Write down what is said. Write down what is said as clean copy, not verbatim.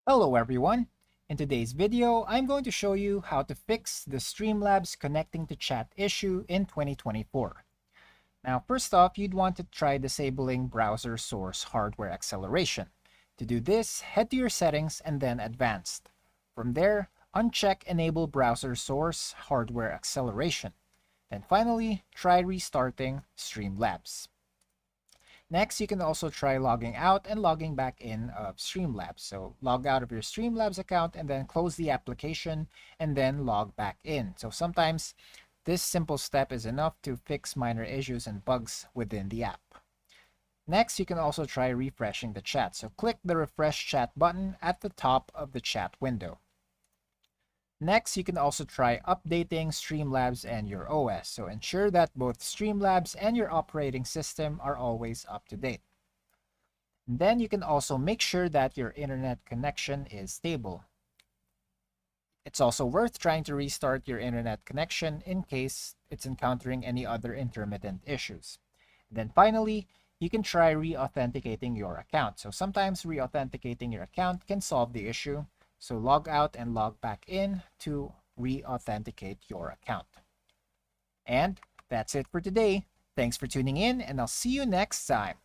Hello everyone! In today's video, I'm going to show you how to fix the Streamlabs connecting to chat issue in 2024. Now, first off, you'd want to try disabling browser source hardware acceleration. To do this, head to your settings and then advanced. From there, uncheck enable browser source hardware acceleration. Then finally, try restarting Streamlabs. Next, you can also try logging out and logging back in of Streamlabs. So log out of your Streamlabs account and then close the application and then log back in. So sometimes this simple step is enough to fix minor issues and bugs within the app. Next, you can also try refreshing the chat. So click the refresh chat button at the top of the chat window. Next, you can also try updating Streamlabs and your OS, so ensure that both Streamlabs and your operating system are always up to date. And then you can also make sure that your internet connection is stable. It's also worth trying to restart your internet connection in case it's encountering any other intermittent issues. And then finally, you can try re-authenticating your account. So sometimes re-authenticating your account can solve the issue. So log out and log back in to re-authenticate your account. And that's it for today. Thanks for tuning in, and I'll see you next time.